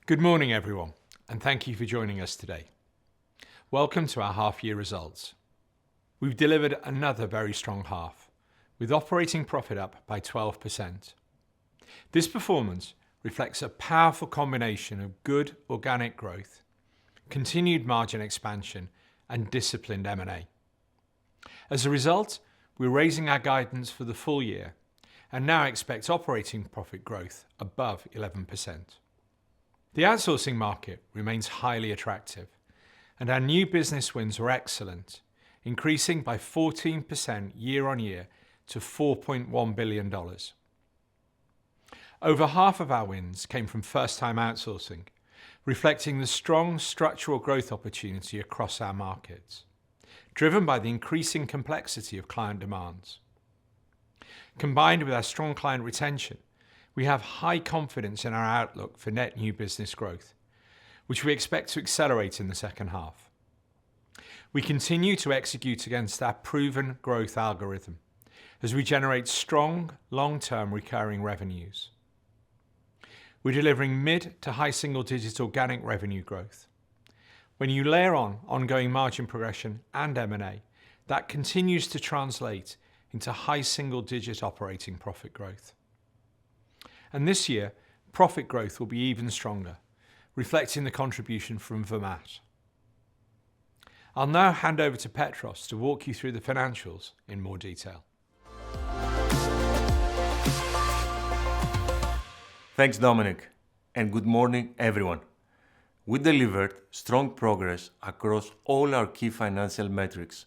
Good morning, everyone, and thank you for joining us today. Welcome to our half-year results. We've delivered another very strong half, with operating profit up by 12%. This performance reflects a powerful combination of good organic growth, continued margin expansion, and disciplined M&A. As a result, we're raising our guidance for the full year and now expect operating profit growth above 11%. The outsourcing market remains highly attractive, and our new business wins were excellent, increasing by 14% year-on-year to $4.1 billion. Over half of our wins came from first-time outsourcing, reflecting the strong structural growth opportunity across our markets, driven by the increasing complexity of client demands. Combined with our strong client retention, we have high confidence in our outlook for net new business growth, which we expect to accelerate in the second half. We continue to execute against our proven growth algorithm as we generate strong, long-term recurring revenues. We're delivering mid to high single-digit organic revenue growth. When you layer on ongoing margin progression and M&A, that continues to translate into high single-digit operating profit growth. And this year, profit growth will be even stronger, reflecting the contribution from Vermaat. I'll now hand over to Petros to walk you through the financials in more detail. Thanks, Dominic, and good morning, everyone. We delivered strong progress across all our key financial metrics,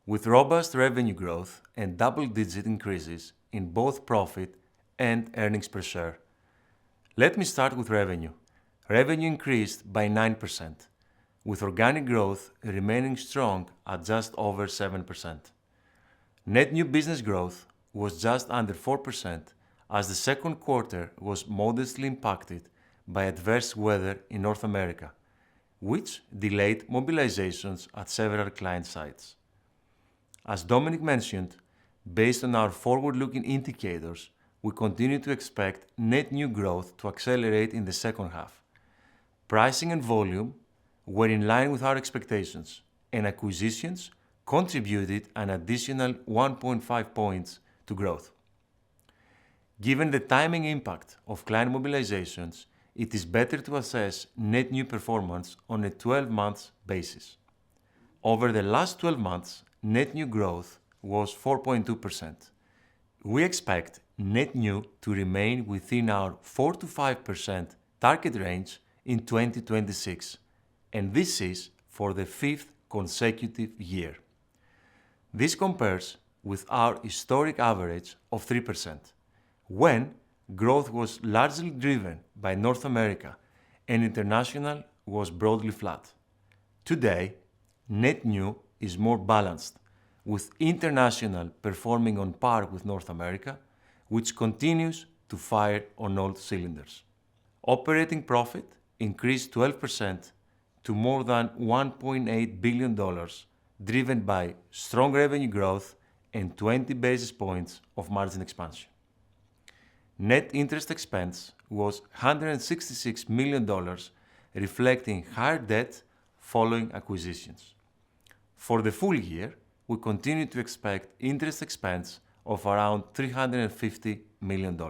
with robust revenue growth and double-digit increases in both profit and earnings per share. Let me start with revenue. Revenue increased by 9%, with organic growth remaining strong at just over 7%. Net new business growth was just under 4%, as the second quarter was modestly impacted by adverse weather in North America, which delayed mobilizations at several client sites. As Dominic mentioned, based on our forward-looking indicators, we continue to expect net new growth to accelerate in the second half. Pricing and volume were in line with our expectations, and acquisitions contributed an additional 1.5 points to growth. Given the timing impact of client mobilizations, it is better to assess net new performance on a 12-month basis. Over the last 12 months, net new growth was 4.2%. We expect net new to remain within our 4 to 5% target range in 2026, and this is for the fifth consecutive year. This compares with our historic average of 3%, when growth was largely driven by North America and international was broadly flat. Today, net new is more balanced, with international performing on par with North America, which continues to fire on all cylinders. Operating profit increased 12% to more than $1.8 billion, driven by strong revenue growth and 20 basis points of margin expansion. Net interest expense was $166 million, reflecting higher debt following acquisitions. For the full year, we continue to expect interest expense of around $350 million.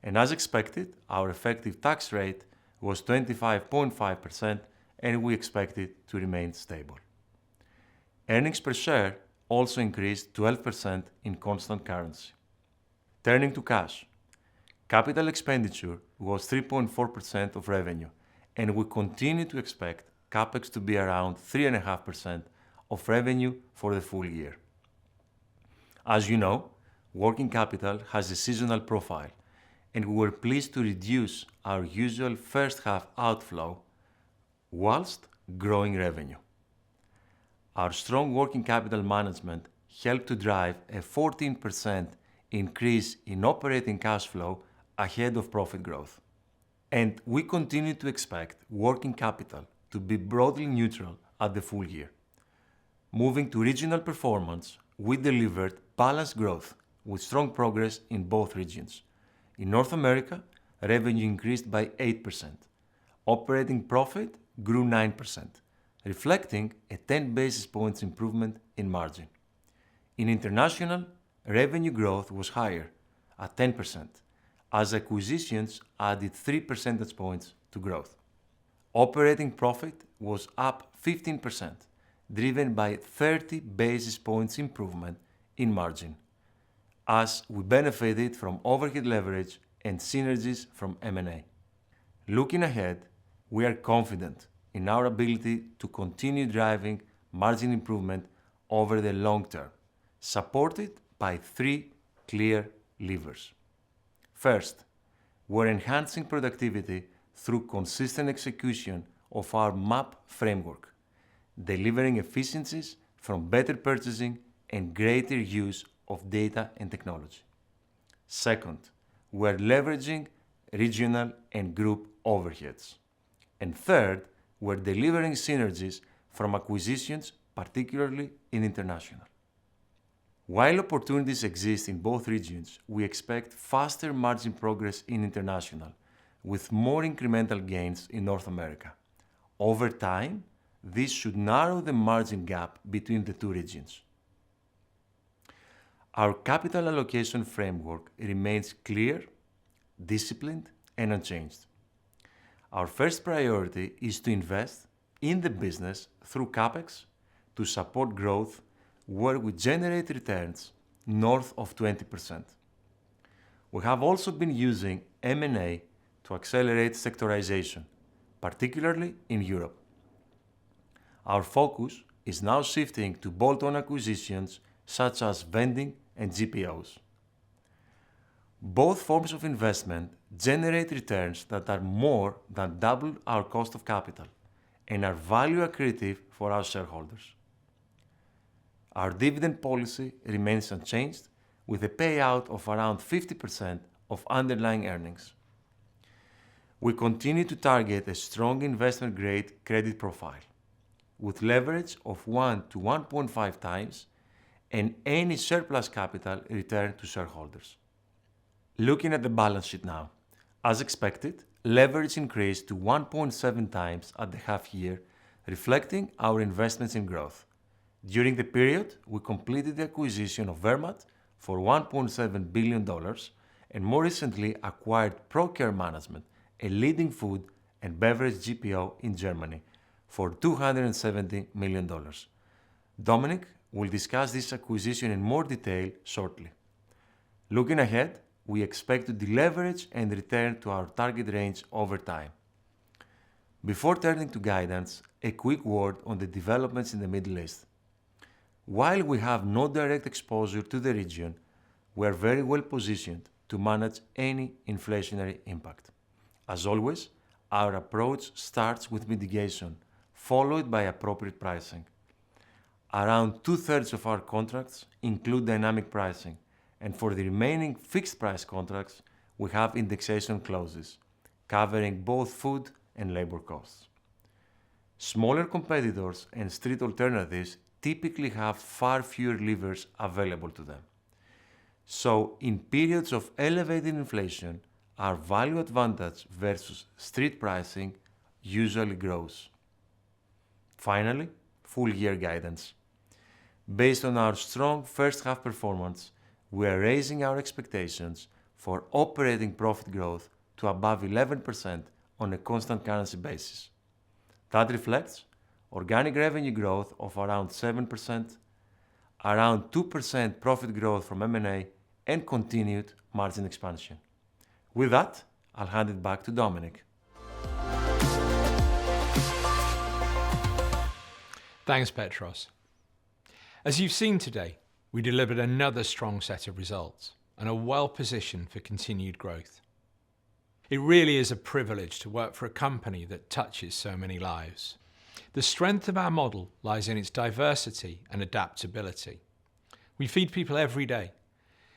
And as expected, our effective tax rate was 25.5%, and we expect it to remain stable. Earnings per share also increased 12% in constant currency. Turning to cash, capital expenditure was 3.4% of revenue, and we continue to expect CapEx to be around 3.5% of revenue for the full year. As you know, working capital has a seasonal profile, and we were pleased to reduce our usual first half outflow whilst growing revenue. Our strong working capital management helped to drive a 14% increase in operating cash flow ahead of profit growth. And we continue to expect working capital to be broadly neutral at the full year. Moving to regional performance, we delivered balanced growth with strong progress in both regions. In North America, revenue increased by 8%. Operating profit grew 9%, reflecting a 10 basis points improvement in margin. In international, revenue growth was higher at 10%, as acquisitions added 3 percentage points to growth. Operating profit was up 15%, driven by 30 basis points improvement in margin, as we benefited from overhead leverage and synergies from M&A. Looking ahead, we are confident in our ability to continue driving margin improvement over the long term, supported by 3 clear levers. First, we're enhancing productivity through consistent execution of our MAP framework, delivering efficiencies from better purchasing and greater use of data and technology. Second, we're leveraging regional and group overheads. And third, we're delivering synergies from acquisitions, particularly in international. While opportunities exist in both regions, we expect faster margin progress in international, with more incremental gains in North America. Over time, this should narrow the margin gap between the two regions. Our capital allocation framework remains clear, disciplined, and unchanged. Our first priority is to invest in the business through CapEx to support growth where we generate returns north of 20%. We have also been using M&A to accelerate sectorization, particularly in Europe. Our focus is now shifting to bolt-on acquisitions such as vending and GPOs. Both forms of investment generate returns that are more than double our cost of capital and are value accretive for our shareholders. Our dividend policy remains unchanged, with a payout of around 50% of underlying earnings. We continue to target a strong investment-grade credit profile, with leverage of 1 to 1.5 times and any surplus capital returned to shareholders. Looking at the balance sheet now, as expected, leverage increased to 1.7 times at the half year, reflecting our investments in growth. During the period, we completed the acquisition of Vermaat for $1.7 billion and more recently acquired ProCare Management, a leading food and beverage GPO in Germany, for $270 million. Dominic will discuss this acquisition in more detail shortly. Looking ahead, we expect to deleverage and return to our target range over time. Before turning to guidance, a quick word on the developments in the Middle East. While we have no direct exposure to the region, we are very well positioned to manage any inflationary impact. As always, our approach starts with mitigation, followed by appropriate pricing. Around 2/3 of our contracts include dynamic pricing, and for the remaining fixed price contracts, we have indexation clauses, covering both food and labor costs. Smaller competitors and street alternatives typically have far fewer levers available to them. So, in periods of elevated inflation, our value advantage versus street pricing usually grows. Finally, full year guidance. Based on our strong first half performance, we are raising our expectations for operating profit growth to above 11% on a constant currency basis. That reflects organic revenue growth of around 7%, around 2% profit growth from M&A, and continued margin expansion. With that, I'll hand it back to Dominic. Thanks, Petros. As you've seen today, we delivered another strong set of results and are well positioned for continued growth. It really is a privilege to work for a company that touches so many lives. The strength of our model lies in its diversity and adaptability. We feed people every day,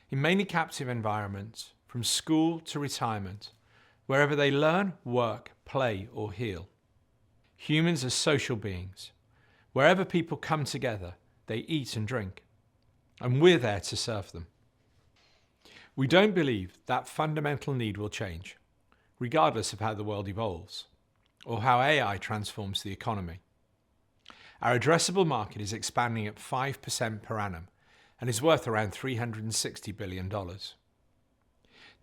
in mainly captive environments, from school to retirement, wherever they learn, work, play, or heal. Humans are social beings. Wherever people come together, they eat and drink, and we're there to serve them. We don't believe that fundamental need will change, regardless of how the world evolves. or how AI transforms the economy. Our addressable market is expanding at 5% per annum and is worth around $360 billion.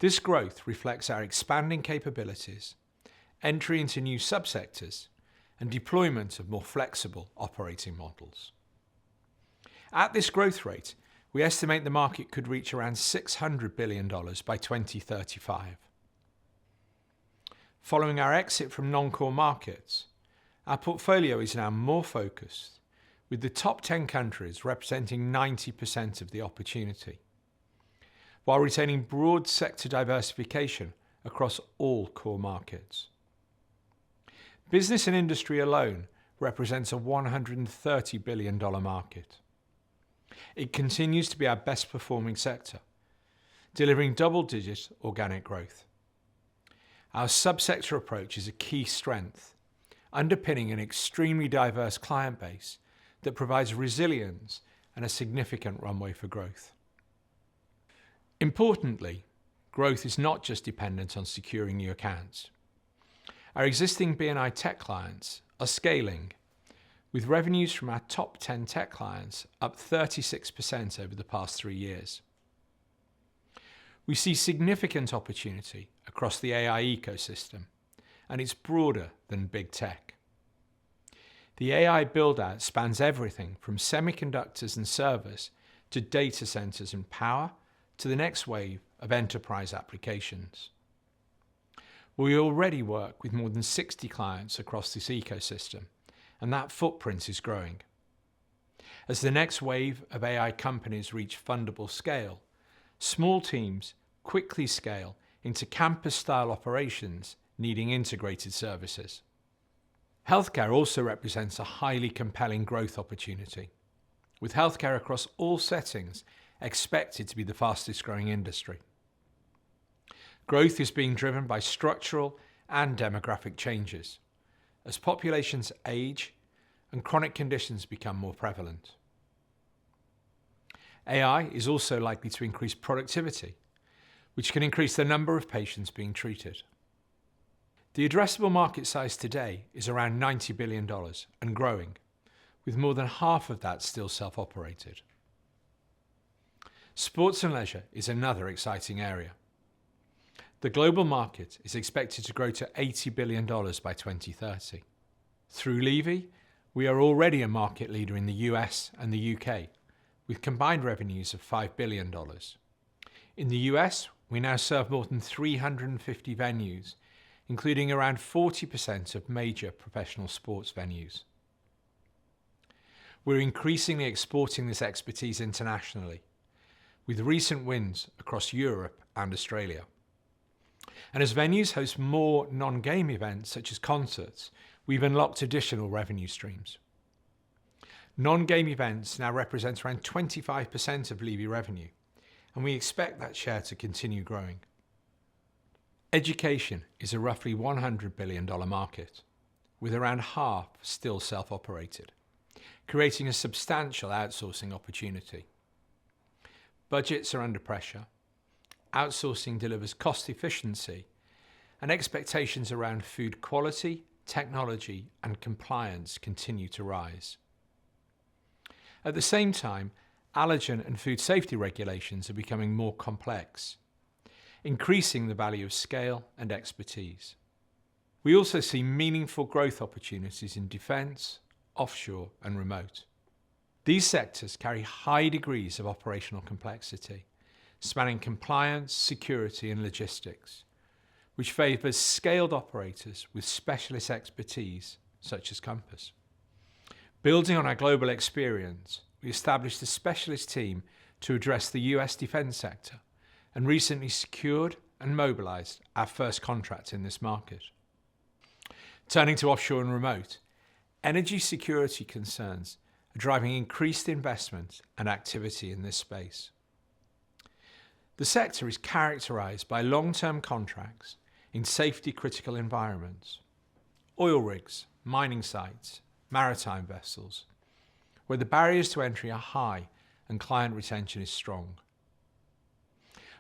This growth reflects our expanding capabilities, entry into new subsectors, and deployment of more flexible operating models. At this growth rate, we estimate the market could reach around $600 billion by 2035. Following our exit from non-core markets, our portfolio is now more focused, with the top 10 countries representing 90% of the opportunity, while retaining broad sector diversification across all core markets. Business and industry alone represents a $130 billion market. It continues to be our best performing sector, delivering double-digit organic growth. Our subsector approach is a key strength, underpinning an extremely diverse client base that provides resilience and a significant runway for growth. Importantly, growth is not just dependent on securing new accounts. Our existing B&I tech clients are scaling, with revenues from our top 10 tech clients up 36% over the past 3 years. We see significant opportunity across the AI ecosystem, and it's broader than big tech. The AI build-out spans everything from semiconductors and servers to data centers and power to the next wave of enterprise applications. We already work with more than 60 clients across this ecosystem, and that footprint is growing. As the next wave of AI companies reach fundable scale, small teams quickly scale into campus-style operations needing integrated services. Healthcare also represents a highly compelling growth opportunity, with healthcare across all settings expected to be the fastest growing industry. Growth is being driven by structural and demographic changes, as populations age and chronic conditions become more prevalent. AI is also likely to increase productivity, which can increase the number of patients being treated. The addressable market size today is around $90 billion and growing, with more than half of that still self-operated. Sports and leisure is another exciting area. The global market is expected to grow to $80 billion by 2030. Through Levy, we are already a market leader in the US and the UK, with combined revenues of $5 billion. In the US, we now serve more than 350 venues, including around 40% of major professional sports venues. We're increasingly exporting this expertise internationally, with recent wins across Europe and Australia. And as venues host more non-game events such as concerts, we've unlocked additional revenue streams. Non-game events now represent around 25% of Levy revenue, and we expect that share to continue growing. Education is a roughly $100 billion market, with around half still self-operated, creating a substantial outsourcing opportunity. Budgets are under pressure, outsourcing delivers cost efficiency, and expectations around food quality, technology, and compliance continue to rise. At the same time, allergen and food safety regulations are becoming more complex, increasing the value of scale and expertise. We also see meaningful growth opportunities in defence, offshore, and remote. These sectors carry high degrees of operational complexity, spanning compliance, security, and logistics, which favours scaled operators with specialist expertise, such as Compass. Building on our global experience, we established a specialist team to address the US defence sector and recently secured and mobilised our first contract in this market. Turning to offshore and remote, energy security concerns are driving increased investment and activity in this space. The sector is characterised by long-term contracts in safety-critical environments, oil rigs, mining sites, maritime vessels, where the barriers to entry are high and client retention is strong.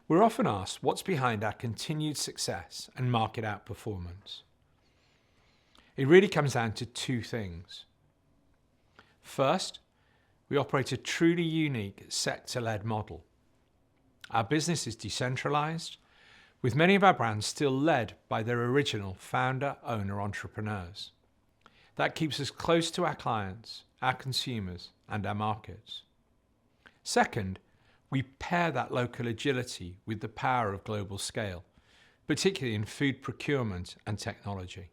We're often asked what's behind our continued success and market outperformance. It really comes down to two things. First, we operate a truly unique sector-led model. Our business is decentralized, with many of our brands still led by their original founder, owner, entrepreneurs. That keeps us close to our clients, our consumers, and our markets. Second, we pair that local agility with the power of global scale, particularly in food procurement and technology.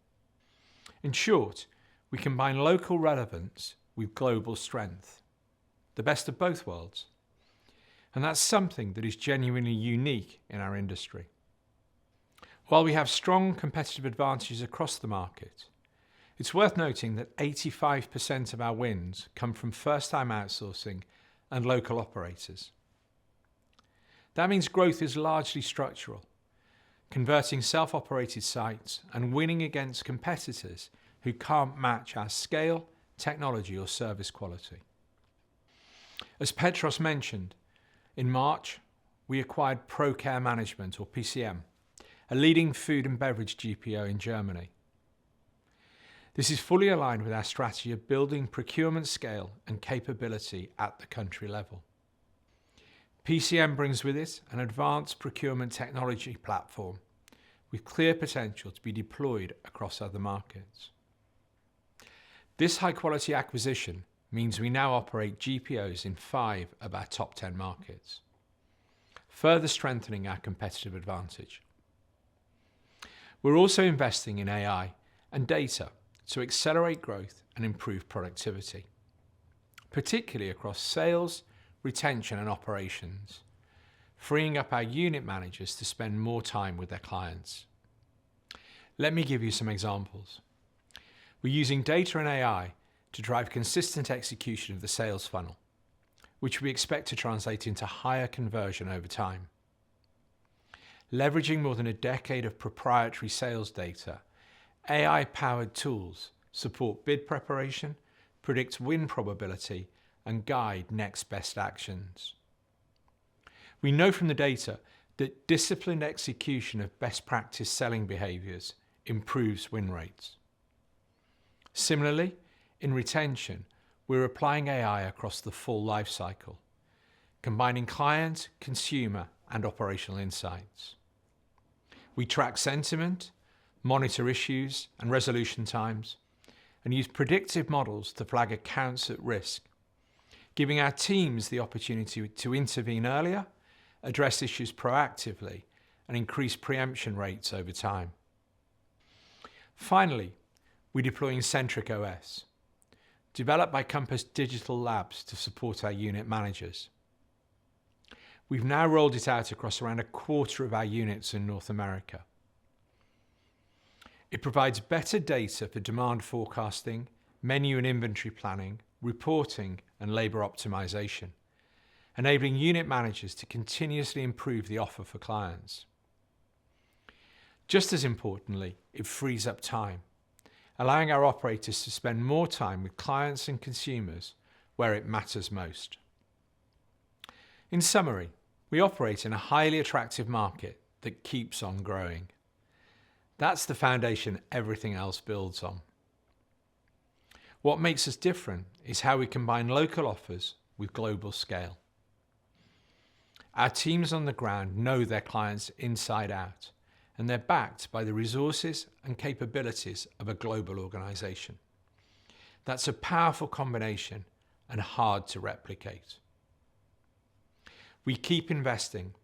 In short, we combine local relevance with global strength, the best of both worlds. And that's something that is genuinely unique in our industry. While we have strong competitive advantages across the market, it's worth noting that 85% of our wins come from first-time outsourcing and local operators. That means growth is largely structural, converting self-operated sites and winning against competitors who can't match our scale, technology, or service quality. As Petros mentioned, in March, we acquired ProCare Management, or PCM, a leading food and beverage GPO in Germany. This is fully aligned with our strategy of building procurement scale and capability at the country level. PCM brings with it an advanced procurement technology platform with clear potential to be deployed across other markets. This high-quality acquisition means we now operate GPOs in 5 of our top 10 markets, further strengthening our competitive advantage. We're also investing in AI and data to accelerate growth and improve productivity, particularly across sales, retention, and operations, freeing up our unit managers to spend more time with their clients. Let me give you some examples. We're using data and AI to drive consistent execution of the sales funnel, which we expect to translate into higher conversion over time. Leveraging more than a decade of proprietary sales data, AI-powered tools support bid preparation, predict win probability, and guide next best actions. We know from the data that disciplined execution of best practice selling behaviors improves win rates. Similarly, in retention, we're applying AI across the full life cycle, combining client, consumer, and operational insights. We track sentiment, monitor issues and resolution times, and use predictive models to flag accounts at risk, giving our teams the opportunity to intervene earlier, address issues proactively, and increase preemption rates over time. Finally, we're deploying Centric OS, developed by Compass Digital Labs to support our unit managers. We've now rolled it out across around a quarter of our units in North America. It provides better data for demand forecasting, menu and inventory planning, reporting, and labor optimization, enabling unit managers to continuously improve the offer for clients. Just as importantly, it frees up time, allowing our operators to spend more time with clients and consumers where it matters most. In summary, we operate in a highly attractive market that keeps on growing. That's the foundation everything else builds on. What makes us different is how we combine local offers with global scale. Our teams on the ground know their clients inside out, and they're backed by the resources and capabilities of a global organization. That's a powerful combination and hard to replicate. We keep investing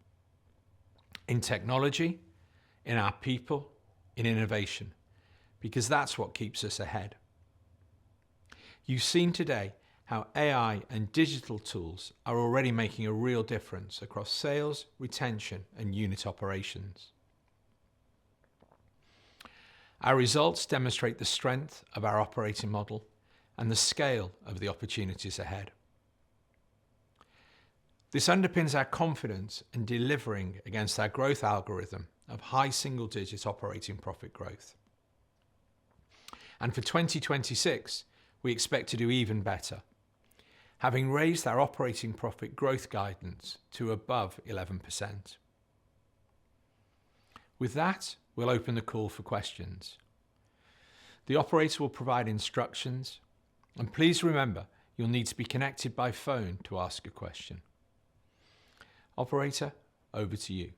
in technology, in our people, in innovation, because that's what keeps us ahead. You've seen today how AI and digital tools are already making a real difference across sales, retention, and unit operations. Our results demonstrate the strength of our operating model and the scale of the opportunities ahead. This underpins our confidence in delivering against our growth algorithm of high single-digit operating profit growth. And for 2026, we expect to do even better, having raised our operating profit growth guidance to above 11%. With that, we'll open the call for questions. The operator will provide instructions, and please remember you'll need to be connected by phone to ask a question. Operator, over to you.